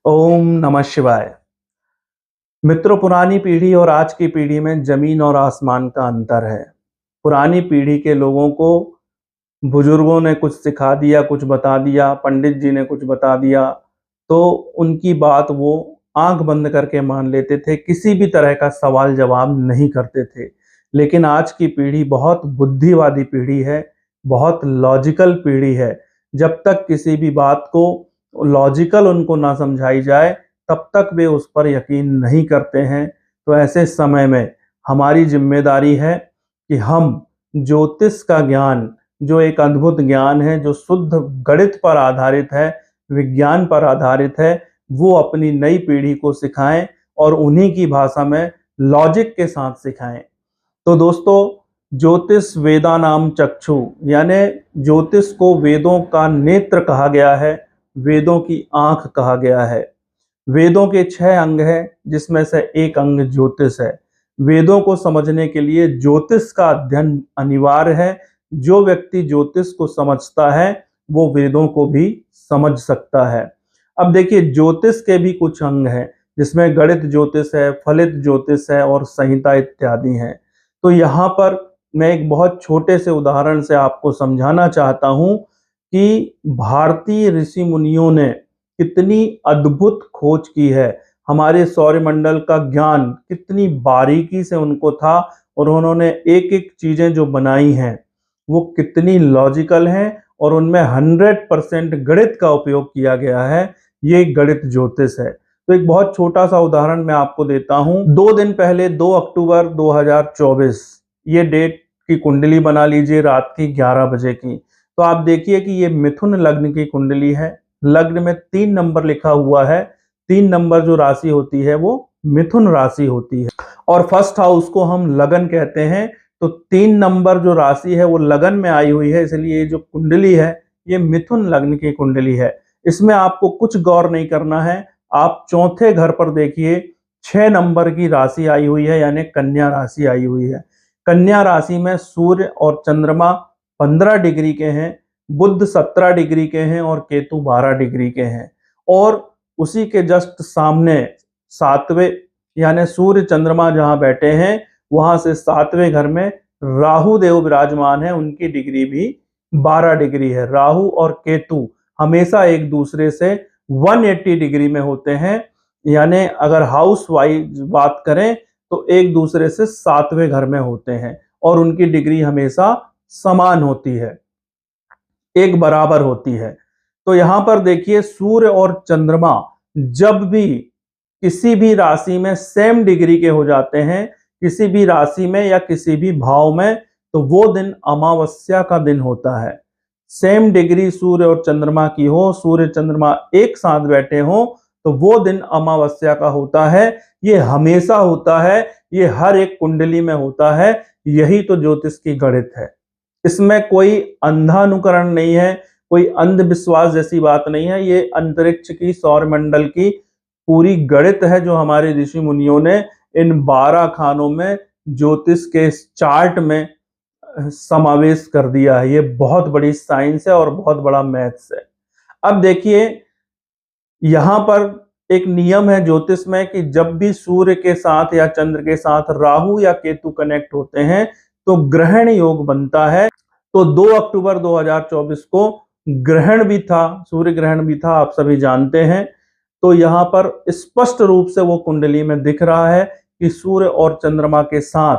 ओम नमः शिवाय। मित्रों, पुरानी पीढ़ी और आज की पीढ़ी में जमीन और आसमान का अंतर है। पुरानी पीढ़ी के लोगों को बुजुर्गों ने कुछ सिखा दिया, कुछ बता दिया, पंडित जी ने कुछ बता दिया, तो उनकी बात वो आंख बंद करके मान लेते थे, किसी भी तरह का सवाल जवाब नहीं करते थे। लेकिन आज की पीढ़ी बहुत बुद्धिवादी पीढ़ी है, बहुत लॉजिकल पीढ़ी है। जब तक किसी भी बात को लॉजिकल उनको ना समझाई जाए, तब तक वे उस पर यकीन नहीं करते हैं। तो ऐसे समय में हमारी जिम्मेदारी है कि हम ज्योतिष का ज्ञान, जो एक अद्भुत ज्ञान है, जो शुद्ध गणित पर आधारित है, विज्ञान पर आधारित है, वो अपनी नई पीढ़ी को सिखाएं और उन्हीं की भाषा में लॉजिक के साथ सिखाएं। तो दोस्तों, ज्योतिष वेदानाम चक्षु, यानी ज्योतिष को वेदों का नेत्र कहा गया है, वेदों की आंख कहा गया है। वेदों के 6 अंग हैं, जिसमें से एक अंग ज्योतिष है। वेदों को समझने के लिए ज्योतिष का अध्ययन अनिवार्य है। जो व्यक्ति ज्योतिष को समझता है, वो वेदों को भी समझ सकता है। अब देखिए, ज्योतिष के भी कुछ अंग हैं, जिसमें गणित ज्योतिष है, फलित ज्योतिष है और संहिता इत्यादि हैं। तो यहाँ पर मैं एक बहुत छोटे से उदाहरण से आपको समझाना चाहता हूँ कि भारतीय ऋषि मुनियों ने कितनी अद्भुत खोज की है। हमारे सौरमंडल का ज्ञान कितनी बारीकी से उनको था और उन्होंने एक एक चीजें जो बनाई हैं वो कितनी लॉजिकल हैं और उनमें 100% गणित का उपयोग किया गया है। ये गणित ज्योतिष है। तो एक बहुत छोटा सा उदाहरण मैं आपको देता हूं। 2 दिन पहले 2 अक्टूबर 2024 ये डेट की कुंडली बना लीजिए, रात की 11 बजे की। तो आप देखिए कि ये मिथुन लग्न की कुंडली है। लग्न में 3 नंबर लिखा हुआ है। 3 नंबर जो राशि होती है वो मिथुन राशि होती है और फर्स्ट हाउस को हम लगन कहते हैं। तो 3 नंबर जो राशि है वो लगन में आई हुई है, इसलिए ये जो कुंडली है ये मिथुन लग्न की कुंडली है। इसमें आपको कुछ गौर नहीं करना है। आप चौथे घर पर देखिए, 6 नंबर की राशि आई हुई है, यानी कन्या राशि आई हुई है। कन्या राशि में सूर्य और चंद्रमा 15 डिग्री के हैं, बुध 17 डिग्री के हैं और केतु 12 डिग्री के हैं। और उसी के जस्ट सामने 7वें, यानी सूर्य चंद्रमा जहां बैठे हैं, वहां से 7वें घर में राहु देव विराजमान है। उनकी डिग्री भी 12 डिग्री है। राहु और केतु हमेशा एक दूसरे से 180 डिग्री में होते हैं। यानी अगर हाउस वाइज बात करें तो एक दूसरे से 7वें घर में होते हैं और उनकी डिग्री हमेशा समान होती है, एक बराबर होती है। तो यहां पर देखिए, सूर्य और चंद्रमा जब भी किसी भी राशि में सेम डिग्री के हो जाते हैं, किसी भी राशि में या किसी भी भाव में, तो वो दिन अमावस्या का दिन होता है। सेम डिग्री सूर्य और चंद्रमा की हो, सूर्य चंद्रमा एक साथ बैठे हो, तो वो दिन अमावस्या का होता है। ये हमेशा होता है, ये हर एक कुंडली में होता है। यही तो ज्योतिष की गणित है। इसमें कोई अंधानुकरण नहीं है, कोई अंधविश्वास जैसी बात नहीं है। ये अंतरिक्ष की, सौरमंडल की पूरी गणित है, जो हमारे ऋषि मुनियों ने इन 12 खानों में ज्योतिष के चार्ट में समावेश कर दिया है। ये बहुत बड़ी साइंस है और बहुत बड़ा मैथ्स है। अब देखिए, यहां पर एक नियम है ज्योतिष में कि जब भी सूर्य के साथ या चंद्र के साथ राहु या केतु कनेक्ट होते हैं तो ग्रहण योग बनता है। तो 2 अक्टूबर 2024 को ग्रहण भी था, सूर्य ग्रहण भी था, आप सभी जानते हैं। तो यहाँ पर स्पष्ट रूप से वो कुंडली में दिख रहा है कि सूर्य और चंद्रमा के साथ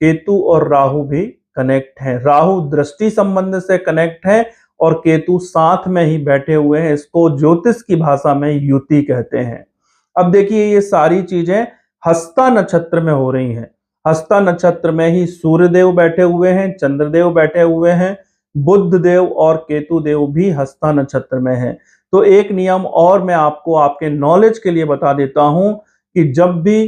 केतु और राहु भी कनेक्ट है। राहु दृष्टि संबंध से कनेक्ट है और केतु साथ में ही बैठे हुए हैं। इसको ज्योतिष की भाषा में युति कहते हैं। अब देखिए, ये सारी चीजें हस्ता नक्षत्र में हो रही हैं। हस्ता नक्षत्र में ही सूर्य देव बैठे हुए हैं, चंद्रदेव बैठे हुए हैं, बुध देव और केतु देव भी हस्ता नक्षत्र में हैं। तो एक नियम और मैं आपको आपके नॉलेज के लिए बता देता हूं कि जब भी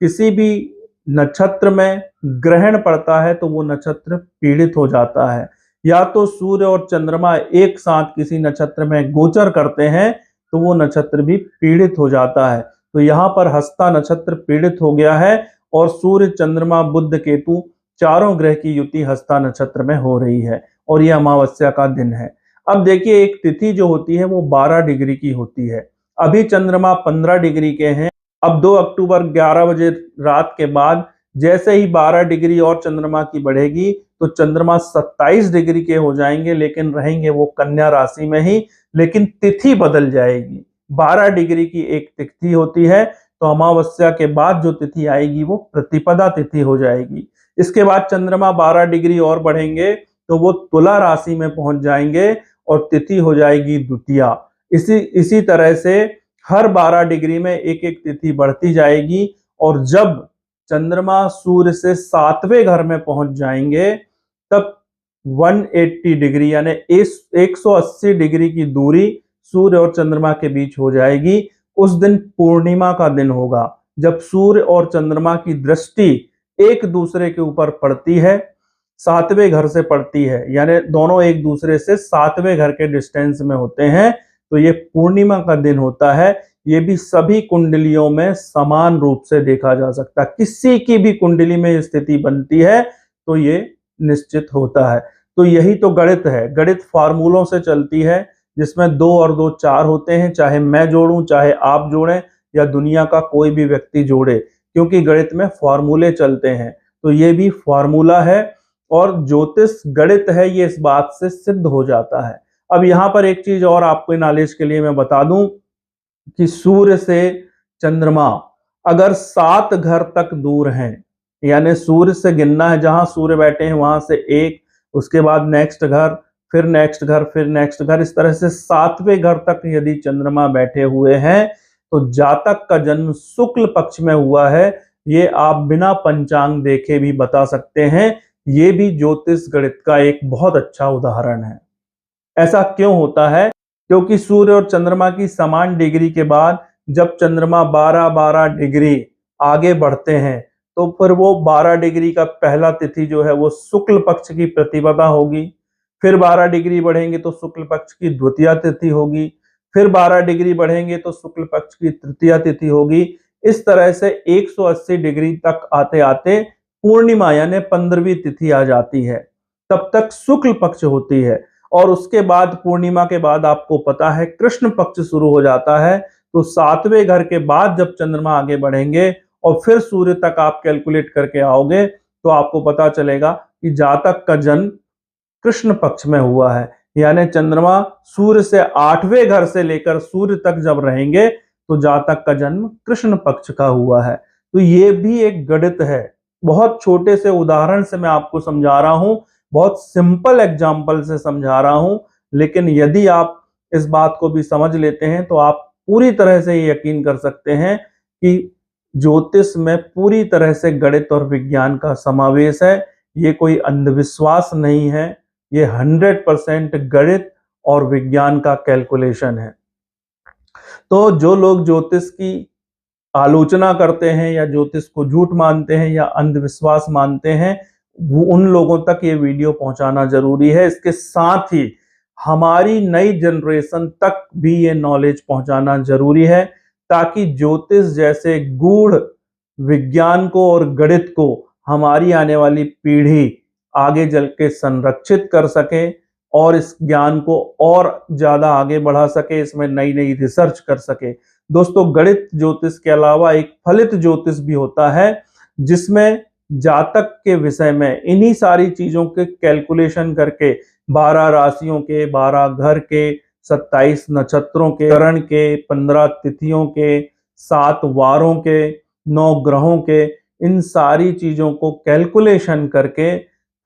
किसी भी नक्षत्र में ग्रहण पड़ता है तो वो नक्षत्र पीड़ित हो जाता है। या तो सूर्य और चंद्रमा एक साथ किसी नक्षत्र में गोचर करते हैं तो वो नक्षत्र भी पीड़ित हो जाता है। तो यहाँ पर हस्ता नक्षत्र पीड़ित हो गया है और सूर्य चंद्रमा बुध केतु चारों ग्रह की युति हस्ता नक्षत्र में हो रही है और ये अमावस्या का दिन है। अब देखिए, एक तिथि जो होती है वो 12 डिग्री की होती है। अभी चंद्रमा 15 डिग्री के हैं। अब 2 अक्टूबर 11 बजे रात के बाद जैसे ही 12 डिग्री और चंद्रमा की बढ़ेगी तो चंद्रमा 27 डिग्री के हो जाएंगे, लेकिन रहेंगे वो कन्या राशि में ही, लेकिन तिथि बदल जाएगी। 12 डिग्री की एक तिथि होती है, तो अमावस्या के बाद जो तिथि आएगी वो प्रतिपदा तिथि हो जाएगी। इसके बाद चंद्रमा 12 डिग्री और बढ़ेंगे तो वो तुला राशि में पहुंच जाएंगे और तिथि हो जाएगी द्वितीया। इसी तरह से हर 12 डिग्री में एक एक तिथि बढ़ती जाएगी, और जब चंद्रमा सूर्य से 7वें घर में पहुंच जाएंगे तब 180 डिग्री यानी 180 डिग्री की दूरी सूर्य और चंद्रमा के बीच हो जाएगी। उस दिन पूर्णिमा का दिन होगा, जब सूर्य और चंद्रमा की दृष्टि एक दूसरे के ऊपर पड़ती है, 7वें घर से पड़ती है, यानी दोनों एक दूसरे से 7वें घर के डिस्टेंस में होते हैं, तो ये पूर्णिमा का दिन होता है। ये भी सभी कुंडलियों में समान रूप से देखा जा सकता है। किसी की भी कुंडली में स्थिति बनती है तो ये निश्चित होता है। तो यही तो गणित है। गणित फार्मूलों से चलती है, जिसमें 2 और 2 4 होते हैं, चाहे मैं जोड़ूं, चाहे आप जोड़ें, या दुनिया का कोई भी व्यक्ति जोड़े, क्योंकि गणित में फार्मूले चलते हैं। तो ये भी फार्मूला है और ज्योतिष गणित है, ये इस बात से सिद्ध हो जाता है। अब यहाँ पर एक चीज और आपको नॉलेज के लिए मैं बता दूं कि सूर्य से चंद्रमा अगर 7 घर तक दूर हैं, यानी सूर्य से गिनना है, जहां सूर्य बैठे हैं वहां से 1, उसके बाद नेक्स्ट घर, फिर नेक्स्ट घर, फिर नेक्स्ट घर, इस तरह से 7वें घर तक यदि चंद्रमा बैठे हुए हैं तो जातक का जन्म शुक्ल पक्ष में हुआ है। ये आप बिना पंचांग देखे भी बता सकते हैं। ये भी ज्योतिष गणित का एक बहुत अच्छा उदाहरण है। ऐसा क्यों होता है? क्योंकि सूर्य और चंद्रमा की समान डिग्री के बाद जब चंद्रमा 12-12 डिग्री आगे बढ़ते हैं तो फिर वो 12 डिग्री का पहला तिथि जो है वो शुक्ल पक्ष की प्रतिपदा होगी। फिर 12 डिग्री बढ़ेंगे तो शुक्ल पक्ष की द्वितीया तिथि होगी। फिर 12 डिग्री बढ़ेंगे तो शुक्ल पक्ष की तृतीया तिथि होगी। इस तरह से 180 डिग्री तक आते आते पूर्णिमा यानी 15वीं तिथि आ जाती है। तब तक शुक्ल पक्ष होती है, और उसके बाद पूर्णिमा के बाद आपको पता है कृष्ण पक्ष शुरू हो जाता है। तो 7वें घर के बाद जब चंद्रमा आगे बढ़ेंगे और फिर सूर्य तक आप कैलकुलेट करके आओगे तो आपको पता चलेगा कि जातक का जन्म कृष्ण पक्ष में हुआ है। यानी चंद्रमा सूर्य से 8वें घर से लेकर सूर्य तक जब रहेंगे तो जातक का जन्म कृष्ण पक्ष का हुआ है। तो ये भी एक गणित है। बहुत छोटे से उदाहरण से मैं आपको समझा रहा हूं, बहुत सिंपल एग्जाम्पल से समझा रहा हूं, लेकिन यदि आप इस बात को भी समझ लेते हैं तो आप पूरी तरह से यकीन कर सकते हैं कि ज्योतिष में पूरी तरह से गणित और विज्ञान का समावेश है। ये कोई अंधविश्वास नहीं है, ये 100% गणित और विज्ञान का कैलकुलेशन है। तो जो लोग ज्योतिष की आलोचना करते हैं या ज्योतिष को झूठ मानते हैं या अंधविश्वास मानते हैं, वो उन लोगों तक ये वीडियो पहुंचाना जरूरी है। इसके साथ ही हमारी नई जनरेशन तक भी ये नॉलेज पहुंचाना जरूरी है, ताकि ज्योतिष जैसे गूढ़ विज्ञान को और गणित को हमारी आने वाली पीढ़ी आगे चल के संरक्षित कर सके और इस ज्ञान को और ज्यादा आगे बढ़ा सके, इसमें नई नई रिसर्च कर सके। दोस्तों, गणित ज्योतिष के अलावा एक फलित ज्योतिष भी होता है, जिसमें जातक के विषय में इन्हीं सारी चीजों के कैलकुलेशन करके 12 राशियों के, 12 घर के, 27 नक्षत्रों के, करण के, 15 तिथियों के, 7 वारों के, 9 ग्रहों के, इन सारी चीजों को कैलकुलेशन करके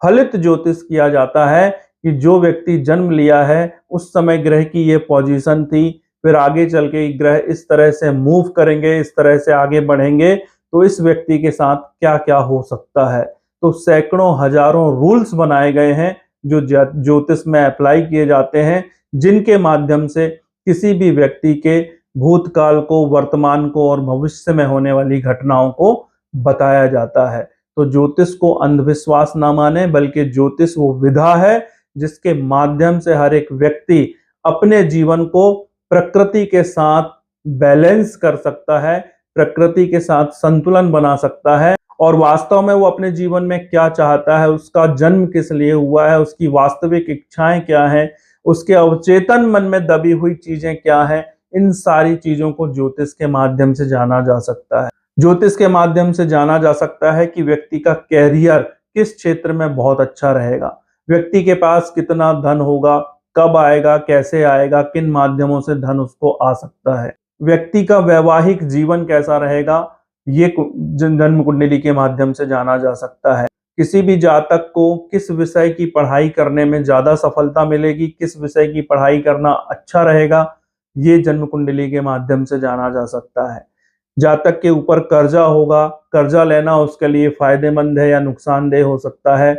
फलित ज्योतिष किया जाता है कि जो व्यक्ति जन्म लिया है उस समय ग्रह की ये पोजीशन थी, फिर आगे चल के ग्रह इस तरह से मूव करेंगे, इस तरह से आगे बढ़ेंगे, तो इस व्यक्ति के साथ क्या क्या हो सकता है। तो सैकड़ों हजारों रूल्स बनाए गए हैं जो ज्योतिष में अप्लाई किए जाते हैं, जिनके माध्यम से किसी भी व्यक्ति के भूतकाल को, वर्तमान को और भविष्य में होने वाली घटनाओं को बताया जाता है। तो ज्योतिष को अंधविश्वास ना माने, बल्कि ज्योतिष वो विधा है जिसके माध्यम से हर एक व्यक्ति अपने जीवन को प्रकृति के साथ बैलेंस कर सकता है, प्रकृति के साथ संतुलन बना सकता है, और वास्तव में वो अपने जीवन में क्या चाहता है, उसका जन्म किस लिए हुआ है, उसकी वास्तविक इच्छाएं क्या हैं, उसके अवचेतन मन में दबी हुई चीजें क्या हैं, इन सारी चीजों को ज्योतिष के माध्यम से जाना जा सकता है। ज्योतिष के माध्यम से जाना जा सकता है कि व्यक्ति का कैरियर किस क्षेत्र में बहुत अच्छा रहेगा, व्यक्ति के पास कितना धन होगा, कब आएगा, कैसे आएगा, किन माध्यमों से धन उसको आ सकता है, व्यक्ति का वैवाहिक जीवन कैसा रहेगा, ये जन्म कुंडली के माध्यम से जाना जा सकता है। किसी भी जातक को किस विषय की पढ़ाई करने में ज्यादा सफलता मिलेगी, किस विषय की पढ़ाई करना अच्छा रहेगा, ये जन्म कुंडली के माध्यम से जाना जा सकता है। जातक के ऊपर कर्जा होगा, कर्जा लेना उसके लिए फायदेमंद है या नुकसानदेह हो सकता है,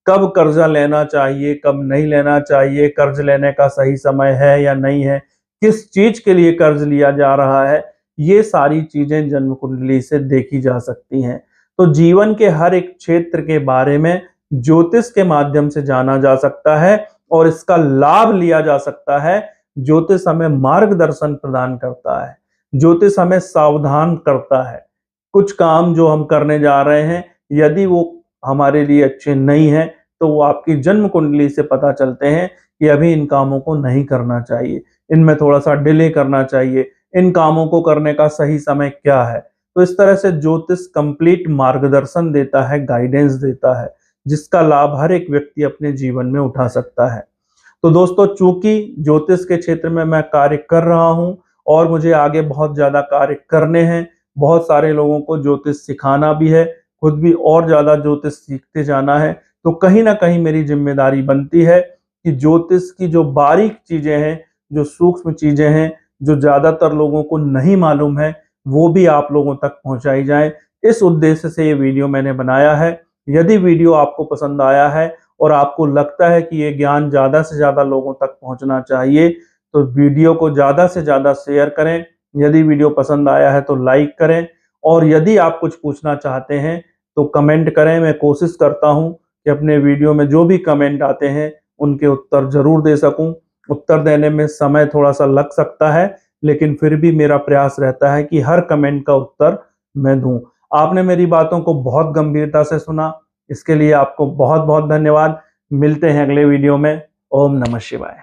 कब कर्जा लेना चाहिए, कब नहीं लेना चाहिए, कर्ज लेने का सही समय है या नहीं है, किस चीज के लिए कर्ज लिया जा रहा है, ये सारी चीजें जन्म कुंडली से देखी जा सकती हैं। तो जीवन के हर एक क्षेत्र के बारे में ज्योतिष के माध्यम से जाना जा सकता है और इसका लाभ लिया जा सकता है। ज्योतिष हमें मार्गदर्शन प्रदान करता है, ज्योतिष हमें सावधान करता है। कुछ काम जो हम करने जा रहे हैं यदि वो हमारे लिए अच्छे नहीं है तो वो आपकी जन्म कुंडली से पता चलते हैं कि अभी इन कामों को नहीं करना चाहिए, इनमें थोड़ा सा डिले करना चाहिए, इन कामों को करने का सही समय क्या है। तो इस तरह से ज्योतिष कंप्लीट मार्गदर्शन देता है, गाइडेंस देता है, जिसका लाभ हर एक व्यक्ति अपने जीवन में उठा सकता है। तो दोस्तों, चूंकि ज्योतिष के क्षेत्र में मैं कार्य कर रहा हूं और मुझे आगे बहुत ज्यादा कार्य करने हैं, बहुत सारे लोगों को ज्योतिष सिखाना भी है, खुद भी और ज्यादा ज्योतिष सीखते जाना है, तो कहीं ना कहीं मेरी जिम्मेदारी बनती है कि ज्योतिष की जो बारीक चीजें हैं, जो सूक्ष्म चीजें हैं, जो ज्यादातर लोगों को नहीं मालूम है, वो भी आप लोगों तक पहुंचाई जाए। इस उद्देश्य से ये वीडियो मैंने बनाया है। यदि वीडियो आपको पसंद आया है और आपको लगता है कि ये ज्ञान ज्यादा से ज्यादा लोगों तक पहुंचना चाहिए तो वीडियो को ज्यादा से ज्यादा शेयर करें। यदि वीडियो पसंद आया है तो लाइक करें और यदि आप कुछ पूछना चाहते हैं तो कमेंट करें। मैं कोशिश करता हूं कि अपने वीडियो में जो भी कमेंट आते हैं उनके उत्तर जरूर दे सकूं। उत्तर देने में समय थोड़ा सा लग सकता है, लेकिन फिर भी मेरा प्रयास रहता है कि हर कमेंट का उत्तर मैं दूं। आपने मेरी बातों को बहुत गंभीरता से सुना, इसके लिए आपको बहुत बहुत धन्यवाद। मिलते हैं अगले वीडियो में। ओम नमः शिवाय।